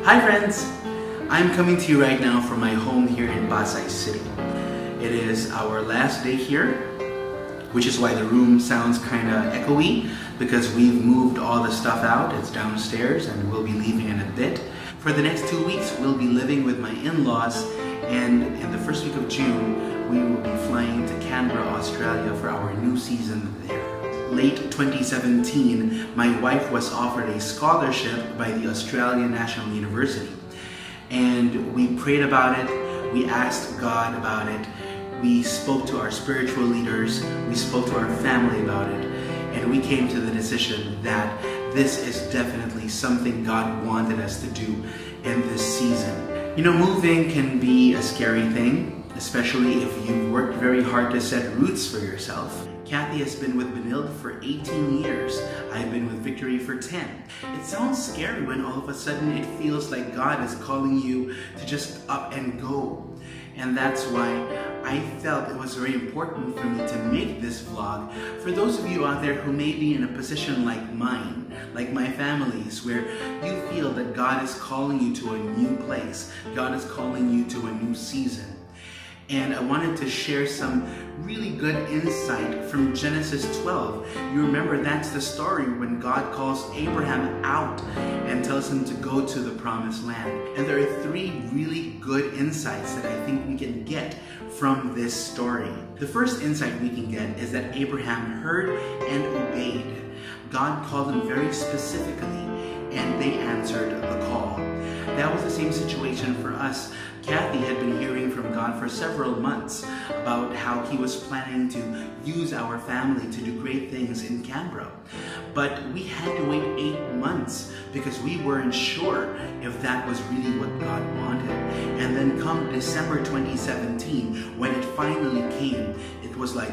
Hi friends! I'm coming to you right now from my home here in Pasay City. It is our last day here, which is why the room sounds kind of echoey, because we've moved all the stuff out. It's downstairs and we'll be leaving in a bit. For the next 2 weeks, we'll be living with my in-laws, and in the first week of June, we will be flying to Canberra, Australia for our new season there. Late 2017, my wife was offered a scholarship by the Australian National University. And we prayed about it, we asked God about it, we spoke to our spiritual leaders, we spoke to our family about it, and we came to the decision that this is definitely something God wanted us to do in this season. You know, moving can be a scary thing, especially if you've worked very hard to set roots for yourself. Kathy has been with Benilde for 18 years. I've been with Victory for 10. It sounds scary when all of a sudden it feels like God is calling you to just up and go. And that's why I felt it was very important for me to make this vlog for those of you out there who may be in a position like mine, like my family's, where you feel that God is calling you to a new place. God is calling you to a new season. And I wanted to share some really good insight from Genesis 12. You remember that's the story when God calls Abraham out and tells him to go to the promised land. And there are 3 really good insights that I think we can get from this story. The first insight we can get is that Abraham heard and obeyed. God called him very specifically, and they answered the call. That was the same situation for us. Kathy had been hearing from God for several months about how he was planning to use our family to do great things in Canberra. But we had to wait 8 months because we weren't sure if that was really what God wanted. And then come December 2017, when it finally came, it was like,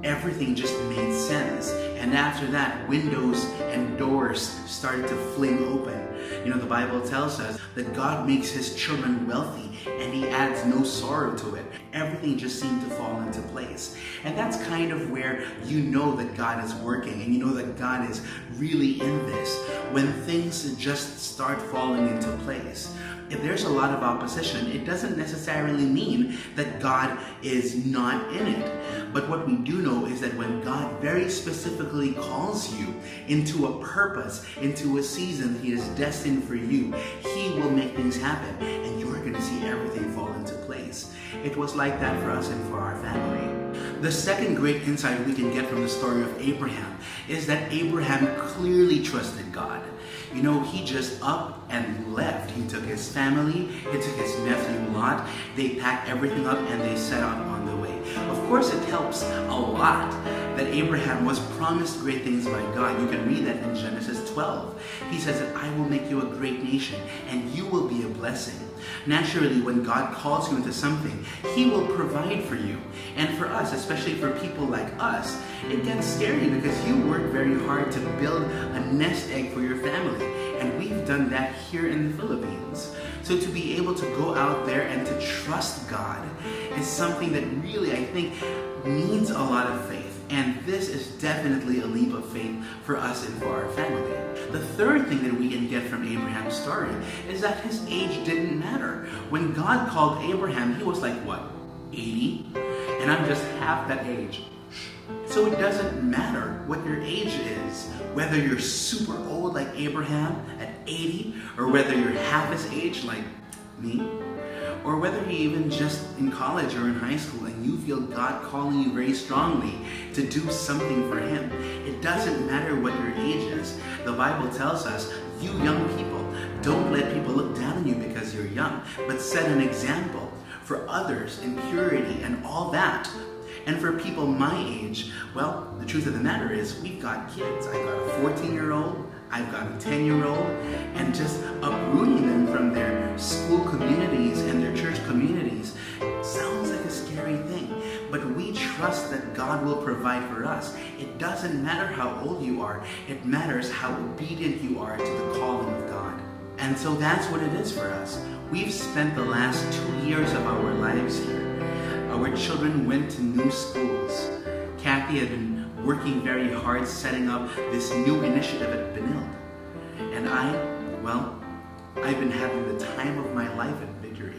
everything just made sense. And after that, windows and doors started to fling open. You know, the Bible tells us that God makes his children wealthy and he adds no sorrow to it. Everything just seemed to fall into place. And that's kind of where you know that God is working and you know that God is really in this, when things just start falling into place. If there's a lot of opposition, it doesn't necessarily mean that God is not in it. But what we do know is that when God very specifically calls you into a purpose, into a season that he is destined for you, he will make things happen and you're going to see everything fall into place. It was like that for us and for our family. The second great insight we can get from the story of Abraham is that Abraham clearly trusted God. You know, he just up and left. He took his family, he took his nephew Lot, they packed everything up and they set out on the way. Of course, it helps a lot that Abraham was promised great things by God. You can read that in Genesis 12. He says that I will make you a great nation and you will be a blessing. Naturally, when God calls you into something, he will provide for you. And for us, especially for people like us, it gets scary because you work very hard to build a nest egg for your family. And we've done that here in the Philippines. So to be able to go out there and to trust God is something that really, I think, needs a lot of faith. And this is definitely a leap of faith for us and for our family. The third thing that we can get from Abraham's story is that his age didn't matter. When God called Abraham, he was like, what, 80? And I'm just half that age. So it doesn't matter what your age is, whether you're super old like Abraham at 80, or whether you're half his age like me, or whether you're even just in college or in high school and you feel God calling you very strongly to do something for him. It doesn't matter what your age is. The Bible tells us, you young people, don't let people look down on you because you're young, but set an example for others in purity and all that. And for people my age, well, the truth of the matter is we've got kids. I've got a 14-year-old, I've got a 10-year-old, and just uprooting them from their school communities and their church communities sounds like a scary thing. But we trust that God will provide for us. It doesn't matter how old you are. It matters how obedient you are to the calling of God. And so that's what it is for us. We've spent the last 2 years of our lives here. Our children went to new schools. Kathy had been working very hard setting up this new initiative at Benilde. And I, well, I've been having the time of my life at Victory.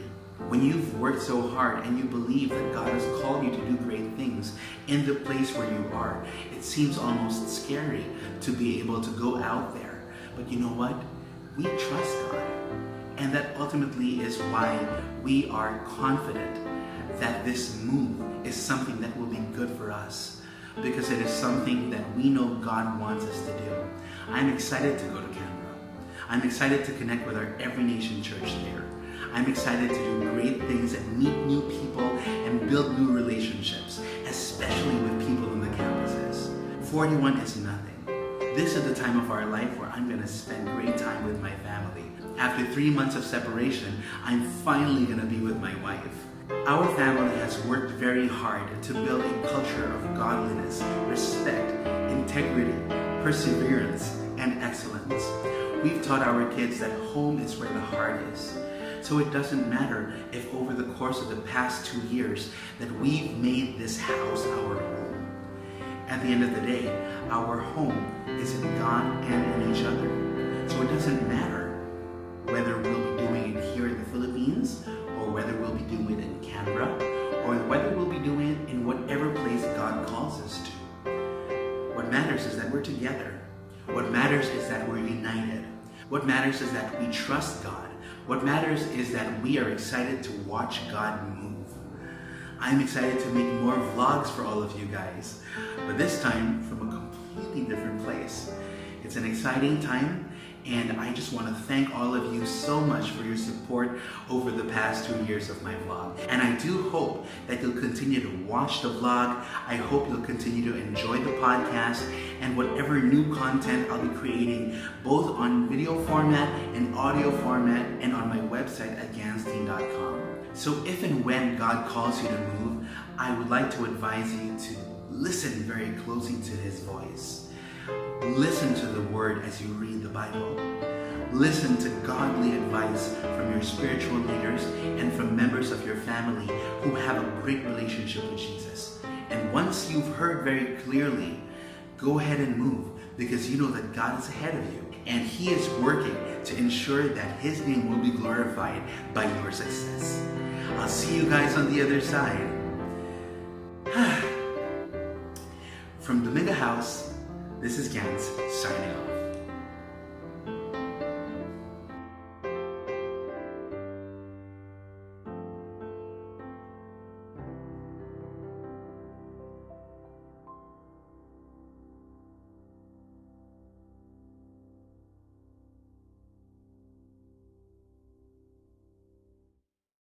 When you've worked so hard and you believe that God has called you to do great things in the place where you are, it seems almost scary to be able to go out there. But you know what? We trust God. And that ultimately is why we are confident that this move is something that will be good for us, because it is something that we know God wants us to do. I'm excited to go to Canberra. I'm excited to connect with our Every Nation Church there. I'm excited to do great things and meet new people and build new relationships, especially with people in the campuses. 41 is nothing. This is the time of our life where I'm going to spend great time with my family. After 3 months of separation, I'm finally going to be with my wife. Our family has worked very hard to build a culture of godliness, respect, integrity, perseverance, and excellence. We've taught our kids that home is where the heart is. So it doesn't matter if over the course of the past 2 years that we've made this house our home. At the end of the day, our home is in God and in each other. So it doesn't matter whether we'll be doing it here in the Philippines, or whether we'll be doing it in Canberra, or whether we'll be doing it in whatever place God calls us to. What matters is that we're together. What matters is that we're united. What matters is that we trust God. What matters is that we are excited to watch God move. I'm excited to make more vlogs for all of you guys, but this time from a completely different place. It's an exciting time, and I just want to thank all of you so much for your support over the past 2 years of my vlog. And I do hope that you'll continue to watch the vlog. I hope you'll continue to enjoy the podcast and whatever new content I'll be creating, both on video format and audio format, and on my website at doesnt.com. So if and when God calls you to move, I would like to advise you to listen very closely to His voice. Listen to the Word as you read the Bible. Listen to godly advice from your spiritual leaders and from members of your family who have a great relationship with Jesus. And once you've heard very clearly, go ahead and move, because you know that God is ahead of you and He is working to ensure that His name will be glorified by your success. I'll see you guys on the other side. From Dominga House, this is Gans signing off.